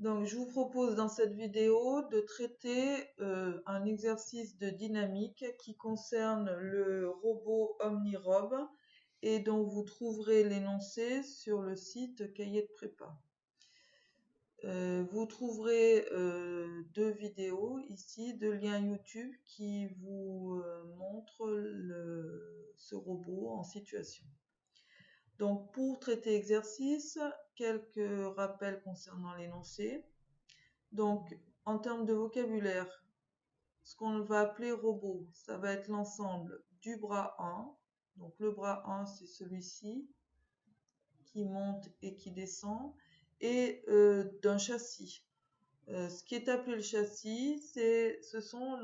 Donc, je vous propose dans cette vidéo de traiter un exercice de dynamique qui concerne le robot OmniRob et dont vous trouverez l'énoncé sur le site Cahier de prépa. Vous trouverez deux vidéos ici, deux liens YouTube qui vous montrent ce robot en situation. Donc, pour traiter exercice, quelques rappels concernant l'énoncé. Donc, en termes de vocabulaire, ce qu'on va appeler robot, ça va être l'ensemble du bras 1. Donc, le bras 1, c'est celui-ci, qui monte et qui descend, et d'un châssis. Ce qui est appelé le châssis, ce sont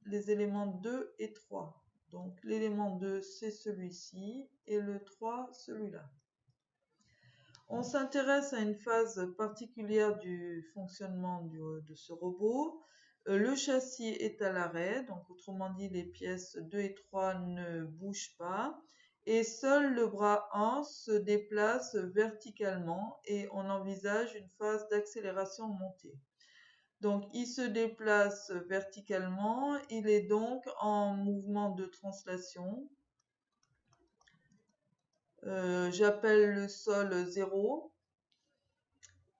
les éléments 2 et 3. Donc, l'élément 2, c'est celui-ci, et le 3, celui-là. On s'intéresse à une phase particulière du fonctionnement de ce robot. Le châssis est à l'arrêt, donc autrement dit les pièces 2 et 3 ne bougent pas. Et seul le bras 1 se déplace verticalement et on envisage une phase d'accélération montée. Donc il se déplace verticalement, il est donc en mouvement de translation. J'appelle le sol 0.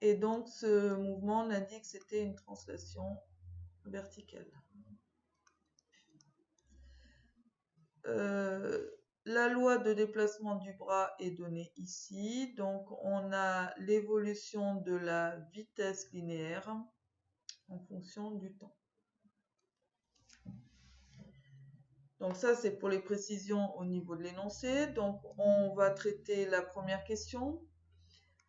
Et donc, ce mouvement indique que c'était une translation verticale. La loi de déplacement du bras est donnée ici. Donc, on a l'évolution de la vitesse linéaire en fonction du temps. Donc, ça, c'est pour les précisions au niveau de l'énoncé. Donc, on va traiter la première question.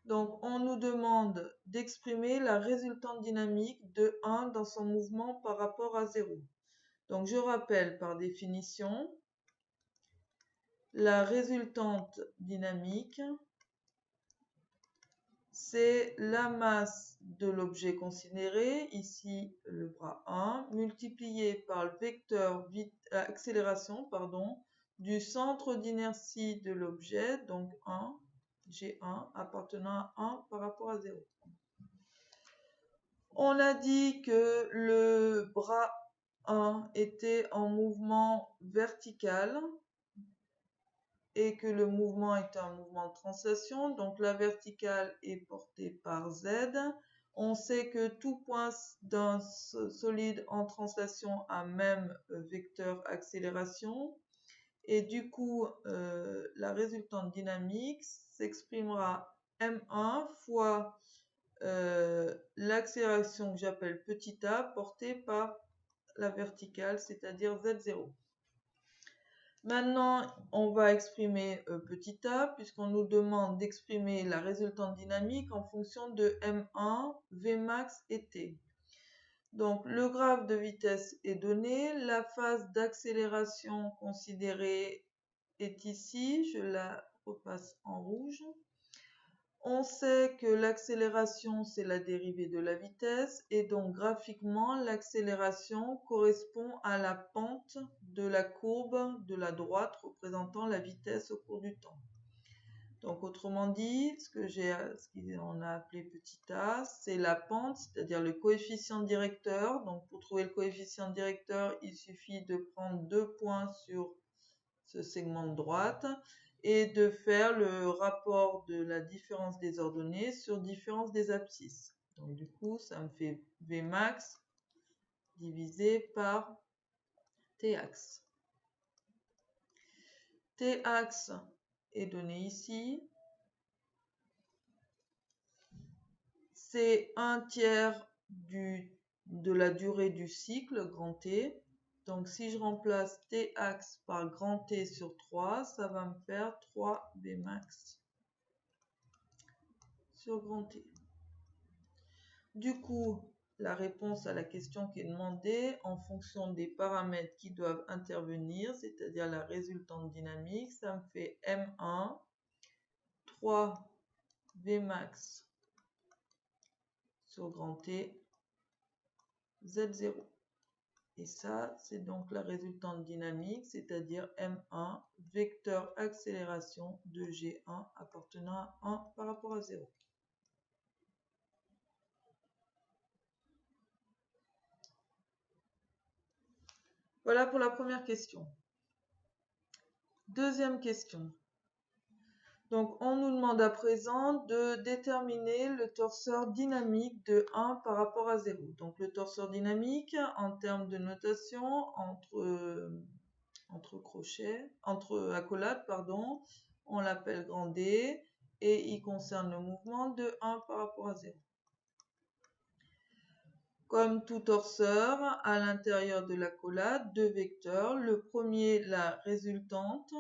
Donc, on nous demande d'exprimer la résultante dynamique de 1 dans son mouvement par rapport à 0. Donc, je rappelle par définition, la résultante dynamique, c'est la masse de l'objet considéré, ici le bras 1, multiplié par le vecteur accélération du centre d'inertie de l'objet, donc 1, G1, appartenant à 1 par rapport à 0. On a dit que le bras 1 était en mouvement vertical et que le mouvement est un mouvement de translation. Donc la verticale est portée par Z. On sait que tout point d'un solide en translation a même vecteur accélération. Et du coup, la résultante dynamique s'exprimera M1 fois l'accélération que j'appelle petit a portée par la verticale, c'est-à-dire Z0. Maintenant, on va exprimer petit a, puisqu'on nous demande d'exprimer la résultante dynamique en fonction de M1, Vmax et T. Donc, le graphe de vitesse est donné, la phase d'accélération considérée est ici, je la repasse en rouge. On sait que l'accélération, c'est la dérivée de la vitesse et donc graphiquement, l'accélération correspond à la pente de la courbe de la droite représentant la vitesse au cours du temps. Donc autrement dit, ce qu'on a appelé petit a, c'est la pente, c'est-à-dire le coefficient directeur. Donc pour trouver le coefficient directeur, il suffit de prendre 2 points sur ce segment de droite et de faire le rapport de la différence des ordonnées sur différence des abscisses. Donc du coup, ça me fait Vmax divisé par Tax. Tax est donné ici. C'est 1/3 de la durée du cycle, grand T. Donc si je remplace Tax par grand T sur 3, ça va me faire 3 Vmax sur grand T. Du coup, la réponse à la question qui est demandée en fonction des paramètres qui doivent intervenir, c'est-à-dire la résultante dynamique, ça me fait M1, 3 Vmax sur grand T, Z0. Et ça, c'est donc la résultante dynamique, c'est-à-dire M1, vecteur accélération de G1 appartenant à 1 par rapport à 0. Voilà pour la première question. Deuxième question. Donc, on nous demande à présent de déterminer le torseur dynamique de 1 par rapport à 0. Donc, le torseur dynamique, en termes de notation, entre accolades, pardon, on l'appelle grand D, et il concerne le mouvement de 1 par rapport à 0. Comme tout torseur, à l'intérieur de l'accolade, deux vecteurs. Le premier, la résultante,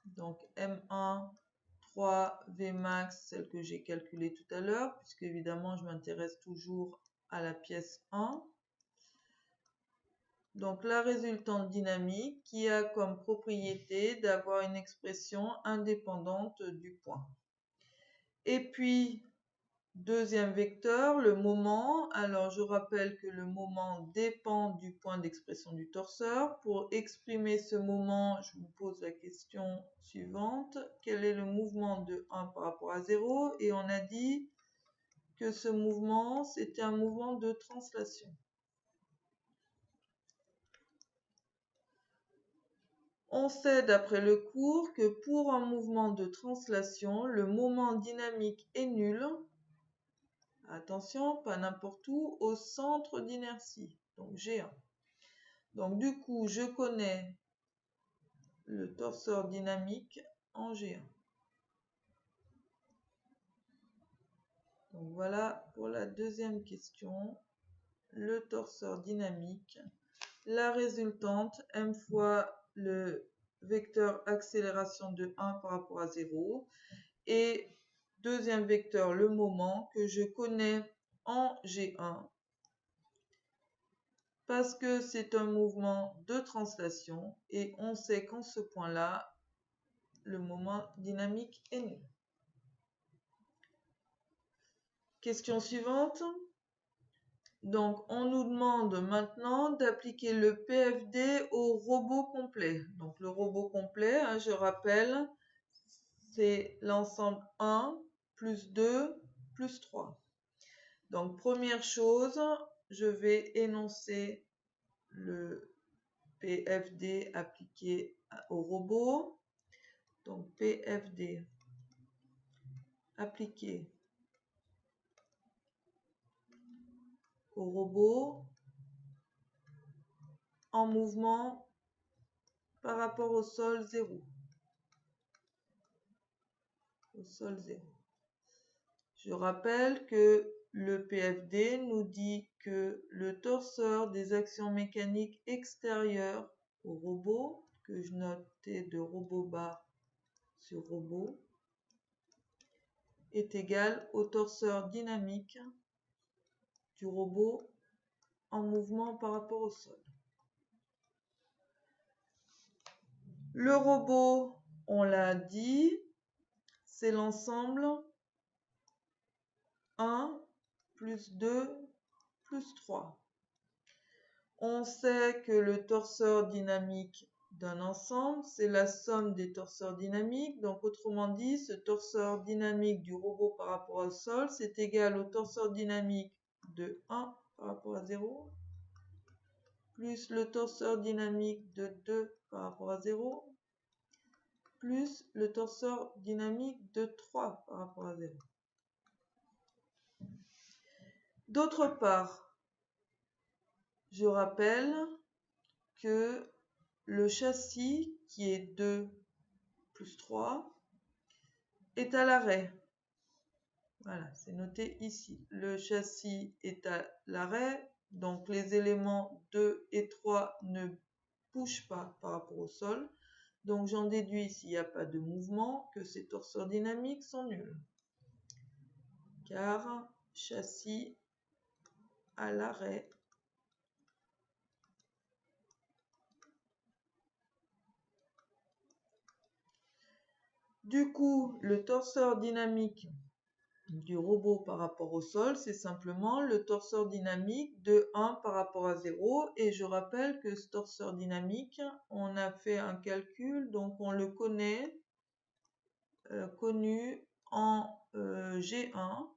donc M1, 3 Vmax, celle que j'ai calculée tout à l'heure, puisque évidemment je m'intéresse toujours à la pièce 1. Donc la résultante dynamique qui a comme propriété d'avoir une expression indépendante du point. Et puis, deuxième vecteur, le moment. Alors je rappelle que le moment dépend du point d'expression du torseur. Pour exprimer ce moment, je vous pose la question suivante. Quel est le mouvement de 1 par rapport à 0? Et on a dit que ce mouvement, c'était un mouvement de translation. On sait d'après le cours que pour un mouvement de translation, le moment dynamique est nul. Attention, pas n'importe où, au centre d'inertie, donc G1. Donc du coup, je connais le torseur dynamique en G1. Donc voilà pour la deuxième question, le torseur dynamique. La résultante, m fois le vecteur accélération de 1 par rapport à 0. Et deuxième vecteur, le moment que je connais en G1. Parce que c'est un mouvement de translation et on sait qu'en ce point-là, le moment dynamique est nul. Question suivante. Donc, on nous demande maintenant d'appliquer le PFD au robot complet. Donc, le robot complet, je rappelle, c'est l'ensemble 1 plus 2 plus 3. Donc, première chose, je vais énoncer le PFD appliqué au robot. Donc, PFD appliqué au robot en mouvement par rapport au sol 0. Au sol 0. Je rappelle que le PFD nous dit que le torseur des actions mécaniques extérieures au robot, que je notais de robot bas sur robot, est égal au torseur dynamique du robot en mouvement par rapport au sol. Le robot, on l'a dit, c'est l'ensemble 1 plus 2 plus 3. On sait que le torseur dynamique d'un ensemble, c'est la somme des torseurs dynamiques. Donc, autrement dit, ce torseur dynamique du robot par rapport au sol, c'est égal au torseur dynamique de 1 par rapport à 0, plus le torseur dynamique de 2 par rapport à 0, plus le torseur dynamique de 3 par rapport à 0. D'autre part, je rappelle que le châssis, qui est 2 plus 3, est à l'arrêt. Voilà, c'est noté ici. Le châssis est à l'arrêt, donc les éléments 2 et 3 ne bougent pas par rapport au sol. Donc j'en déduis, s'il n'y a pas de mouvement, que ces torseurs dynamiques sont nuls. Car châssis à l'arrêt. Du coup, le torseur dynamique du robot par rapport au sol, c'est simplement le torseur dynamique de 1 par rapport à 0. Et je rappelle que ce torseur dynamique, on a fait un calcul, donc on le connaît, connu en G1,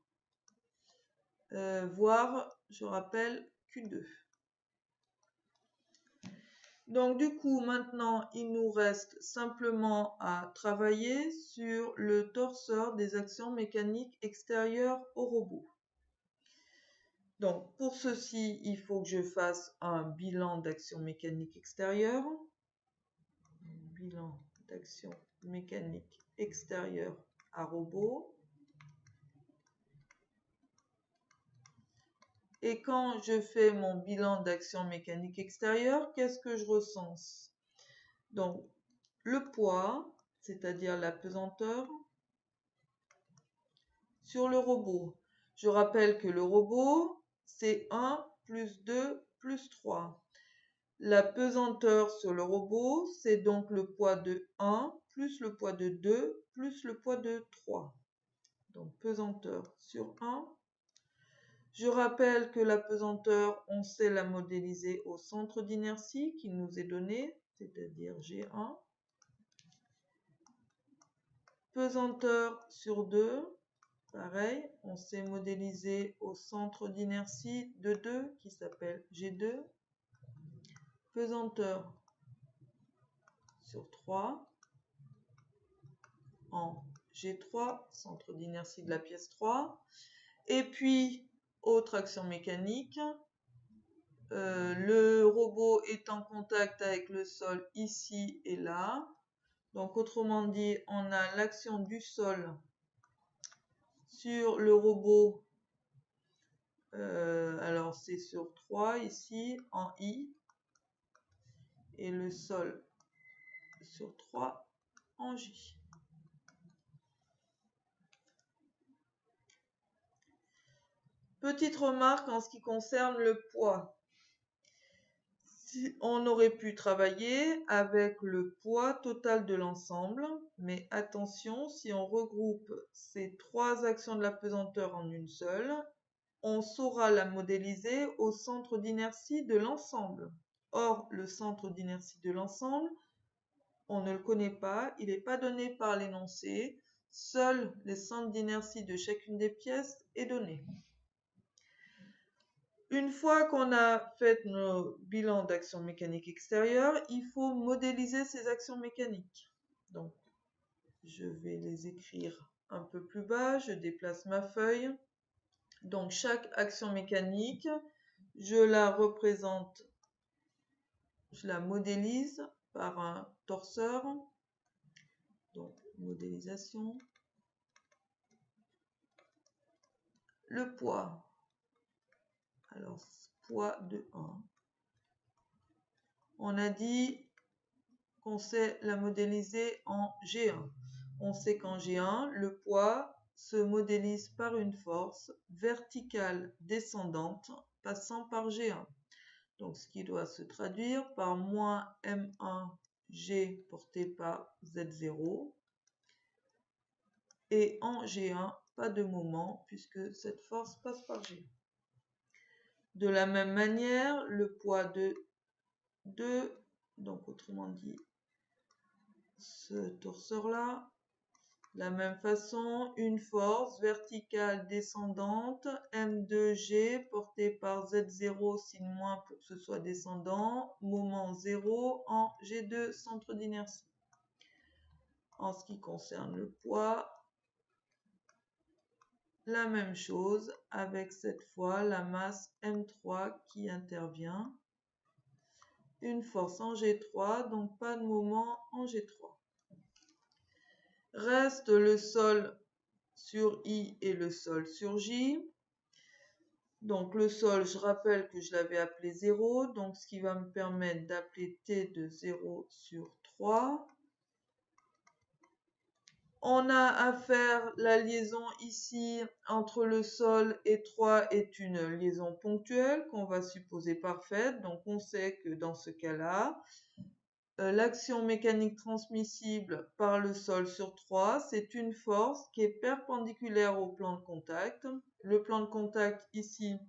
voire, je rappelle, Q2. Donc du coup, maintenant, il nous reste simplement à travailler sur le torseur des actions mécaniques extérieures au robot. Donc pour ceci, il faut que je fasse un bilan d'action mécanique extérieure. Bilan d'action mécanique extérieure à robot. Et quand je fais mon bilan d'action mécanique extérieure, qu'est-ce que je recense? Donc, le poids, c'est-à-dire la pesanteur, sur le robot. Je rappelle que le robot, c'est 1 plus 2 plus 3. La pesanteur sur le robot, c'est donc le poids de 1 plus le poids de 2 plus le poids de 3. Donc, pesanteur sur 1. Je rappelle que la pesanteur, on sait la modéliser au centre d'inertie qui nous est donné, c'est-à-dire G1. Pesanteur sur 2, pareil, on sait modéliser au centre d'inertie de 2 qui s'appelle G2. Pesanteur sur 3 en G3, centre d'inertie de la pièce 3. Et puis, autre action mécanique, le robot est en contact avec le sol ici et là. Donc autrement dit, on a l'action du sol sur le robot. Alors c'est sur 3 ici en I. Et le sol sur 3 en J. Petite remarque en ce qui concerne le poids. On aurait pu travailler avec le poids total de l'ensemble, mais attention, si on regroupe ces trois actions de la pesanteur en une seule, on saura la modéliser au centre d'inertie de l'ensemble. Or, le centre d'inertie de l'ensemble, on ne le connaît pas, il n'est pas donné par l'énoncé, seul le centre d'inertie de chacune des pièces est donné. Une fois qu'on a fait nos bilans d'actions mécaniques extérieures, il faut modéliser ces actions mécaniques. Donc, je vais les écrire un peu plus bas, je déplace ma feuille. Donc, chaque action mécanique, je la représente, je la modélise par un torseur. Donc, modélisation. Le poids. Alors, poids de 1. On a dit qu'on sait la modéliser en G1. On sait qu'en G1, le poids se modélise par une force verticale descendante passant par G1. Donc, ce qui doit se traduire par moins M1G porté par Z0. Et en G1, pas de moment puisque cette force passe par G1. De la même manière, le poids de 2, donc autrement dit, ce torseur-là, de la même façon, une force verticale descendante, M2G, portée par Z0, signe moins pour que ce soit descendant, moment 0 en G2, centre d'inertie. En ce qui concerne le poids, la même chose avec cette fois la masse M3 qui intervient. Une force en G3, donc pas de moment en G3. Reste le sol sur I et le sol sur J. Donc le sol, je rappelle que je l'avais appelé 0, donc ce qui va me permettre d'appeler T de 0 sur 3. On a à faire la liaison ici entre le sol et 3 est une liaison ponctuelle qu'on va supposer parfaite. Donc on sait que dans ce cas-là, l'action mécanique transmissible par le sol sur 3, c'est une force qui est perpendiculaire au plan de contact. Le plan de contact ici,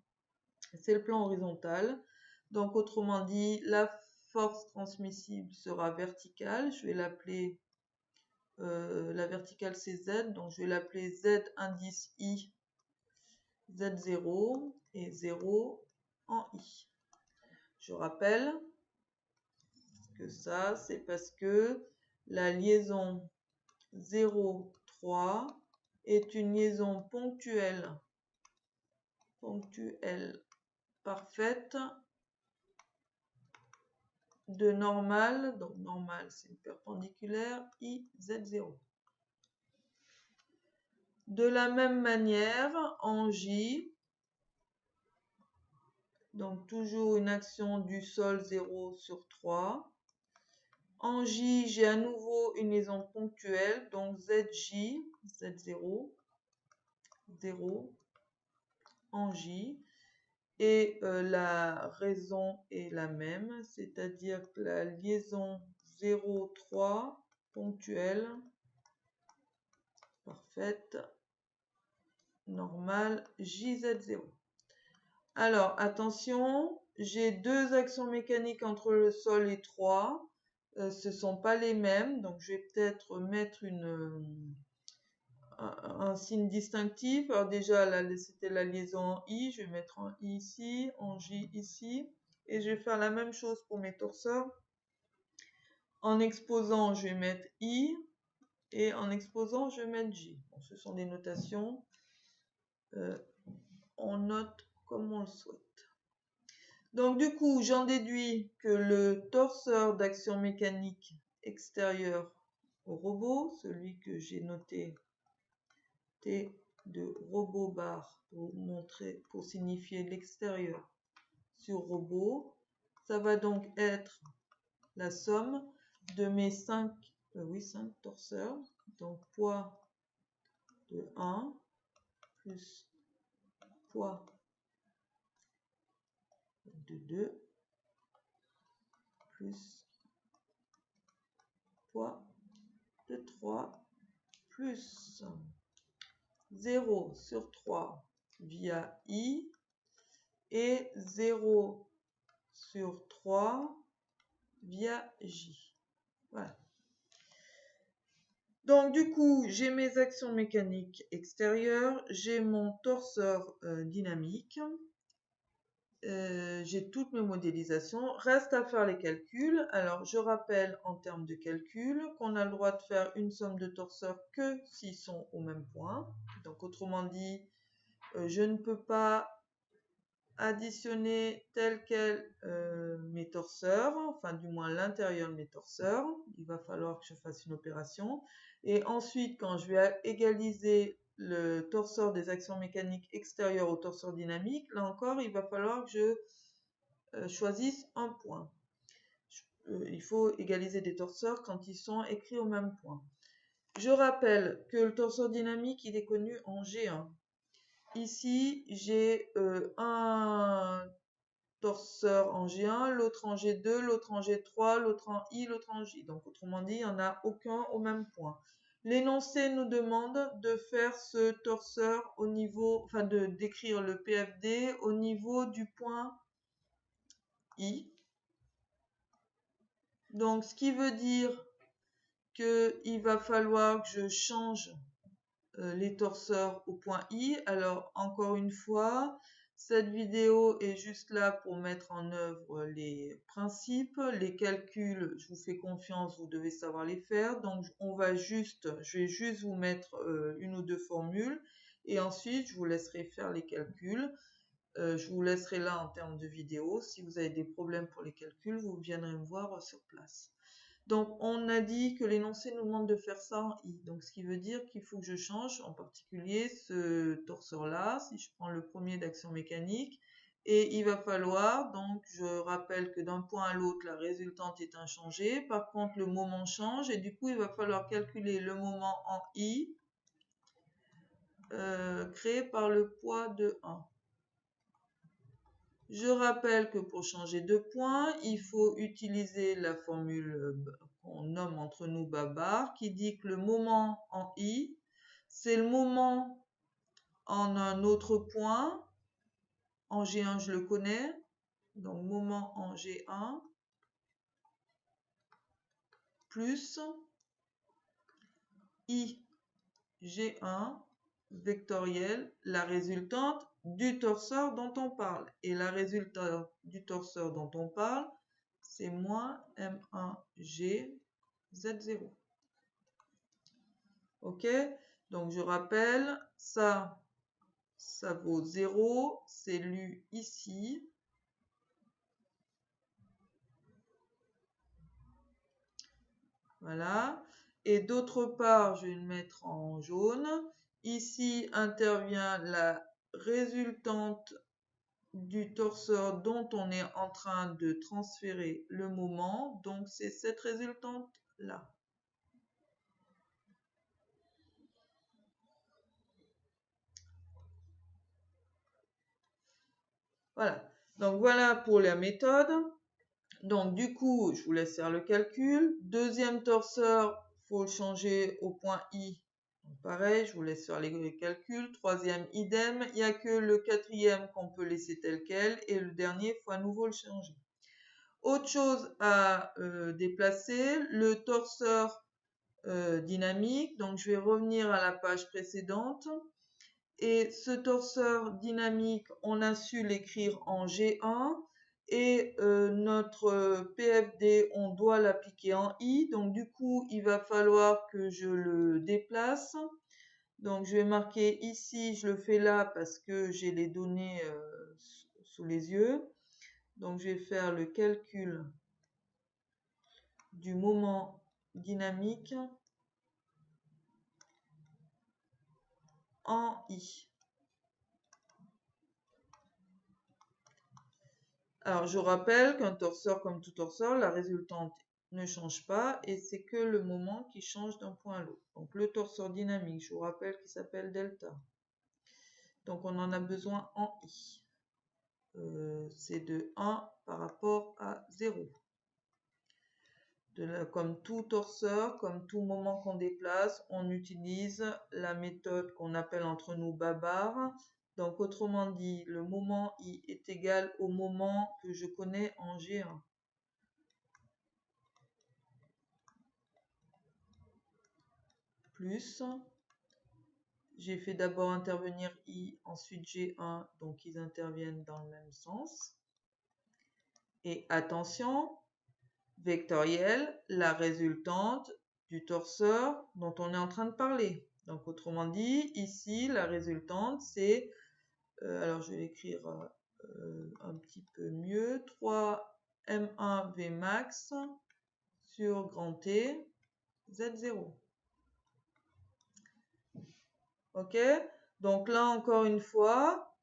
c'est le plan horizontal. Donc autrement dit, la force transmissible sera verticale. Je vais l'appeler, la verticale c'est Z, donc je vais l'appeler Z indice I, Z0 et 0 en I. Je rappelle, que ça, c'est parce que la liaison 0, 3 est une liaison ponctuelle parfaite de normale, donc normale c'est une perpendiculaire, IZ0. De la même manière, en J, donc toujours une action du sol 0 sur 3. En J, j'ai à nouveau une liaison ponctuelle, donc ZJ, Z0, 0, en J. Et la raison est la même, c'est-à-dire que la liaison 0, 3, ponctuelle, parfaite, normale, JZ0. Alors, attention, j'ai deux actions mécaniques entre le sol et 3. Ce ne sont pas les mêmes, donc je vais peut-être mettre un signe distinctif. Alors déjà, c'était la liaison en I, je vais mettre en I ici, en J ici. Et je vais faire la même chose pour mes torseurs. En exposant, je vais mettre I, et en exposant, je vais mettre J. Bon, ce sont des notations. On note comme on le souhaite. Donc du coup, j'en déduis que le torseur d'action mécanique extérieure au robot, celui que j'ai noté T de robot bar pour signifier l'extérieur sur robot, ça va donc être la somme de mes 5 torseurs, donc poids de 1 plus poids de 2 plus poids de 3 plus 0 sur 3 via I et 0 sur 3 via J. Voilà. Donc du coup, j'ai mes actions mécaniques extérieures, j'ai mon torseur dynamique, j'ai toutes mes modélisations. Reste à faire les calculs. Alors je rappelle en termes de calcul qu'on a le droit de faire une somme de torseurs que s'ils sont au même point. Donc autrement dit, je ne peux pas additionner tel quel mes torseurs, enfin du moins l'intérieur de mes torseurs. Il va falloir que je fasse une opération. Et ensuite, quand je vais égaliser le torseur des actions mécaniques extérieures au torseur dynamique, là encore, il va falloir que je choisisse un point. Il faut égaliser des torseurs quand ils sont écrits au même point. Je rappelle que le torseur dynamique, il est connu en G1. Ici, j'ai un torseur en G1, l'autre en G2, l'autre en G3, l'autre en I, l'autre en J. Donc, autrement dit, il n'y en a aucun au même point. L'énoncé nous demande de faire ce torseur au niveau, enfin de décrire le PFD au niveau du point I. Donc, ce qui veut dire qu'il va falloir que je change les torseurs au point I. Alors, encore une fois, cette vidéo est juste là pour mettre en œuvre les principes. Les calculs, je vous fais confiance, vous devez savoir les faire. Donc, je vais juste vous mettre une ou deux formules. Et ensuite, je vous laisserai faire les calculs. Je vous laisserai là en termes de vidéo. Si vous avez des problèmes pour les calculs, vous viendrez me voir sur place. Donc, on a dit que l'énoncé nous demande de faire ça en I. Donc, ce qui veut dire qu'il faut que je change, en particulier ce torseur-là, si je prends le premier d'action mécanique. Et il va falloir, donc, je rappelle que d'un point à l'autre, la résultante est inchangée. Par contre, le moment change et du coup, il va falloir calculer le moment en I créé par le poids de 1. Je rappelle que pour changer de point, il faut utiliser la formule qu'on nomme entre nous Babar, qui dit que le moment en I, c'est le moment en un autre point. En G1, je le connais. Donc, moment en G1 plus I G1 vectoriel, la résultante du torseur dont on parle. Et la résultante du torseur dont on parle, c'est moins M1G Z0. Ok, donc je rappelle, ça vaut 0, c'est lu ici. Voilà. Et d'autre part, je vais le mettre en jaune. Ici intervient la résultante du torseur dont on est en train de transférer le moment. Donc, c'est cette résultante-là. Voilà. Donc, voilà pour la méthode. Donc, du coup, je vous laisse faire le calcul. Deuxième torseur, il faut le changer au point I. Donc, pareil, je vous laisse faire les calculs. Troisième, idem. Il n'y a que le quatrième qu'on peut laisser tel quel. Et le dernier, il faut à nouveau le changer. Autre chose à déplacer, le torseur dynamique. Donc, je vais revenir à la page précédente. Et ce torseur dynamique, on a su l'écrire en G1. Et notre PFD, on doit l'appliquer en I. Donc, du coup, il va falloir que je le déplace. Donc, je vais marquer ici, je le fais là parce que j'ai les données sous les yeux. Donc, je vais faire le calcul du moment dynamique en I. Alors, je rappelle qu'un torseur comme tout torseur, la résultante ne change pas et c'est que le moment qui change d'un point à l'autre. Donc, le torseur dynamique, je vous rappelle qu'il s'appelle delta. Donc, on en a besoin en I. C'est de 1 par rapport à 0. Comme tout torseur, comme tout moment qu'on déplace, on utilise la méthode qu'on appelle entre nous Babar. Donc, autrement dit, le moment I est égal au moment que je connais en G1. Plus, j'ai fait d'abord intervenir I, ensuite G1, donc ils interviennent dans le même sens. Et attention, vectoriel, la résultante du torseur dont on est en train de parler. Donc autrement dit, ici, la résultante, c'est, alors je vais l'écrire un petit peu mieux, 3M1 Vmax sur grand T, Z0. Ok, donc là encore une fois,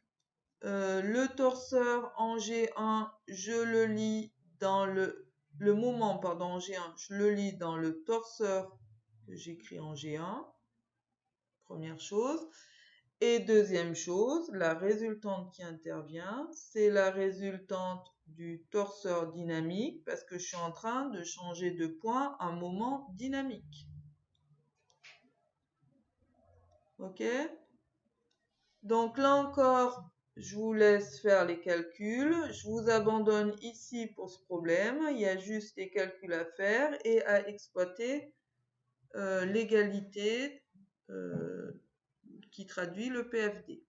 le torseur en G1, je le lis dans le moment, pardon, en G1, je le lis dans le torseur que j'écris en G1, première chose. Et deuxième chose, la résultante qui intervient, c'est la résultante du torseur dynamique, parce que je suis en train de changer de point à un moment dynamique. Ok? Donc là encore, je vous laisse faire les calculs. Je vous abandonne ici pour ce problème. Il y a juste des calculs à faire et à exploiter l'égalité qui traduit le PFD.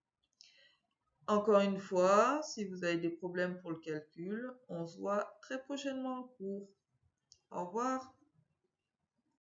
Encore une fois, si vous avez des problèmes pour le calcul, on se voit très prochainement en cours. Au revoir.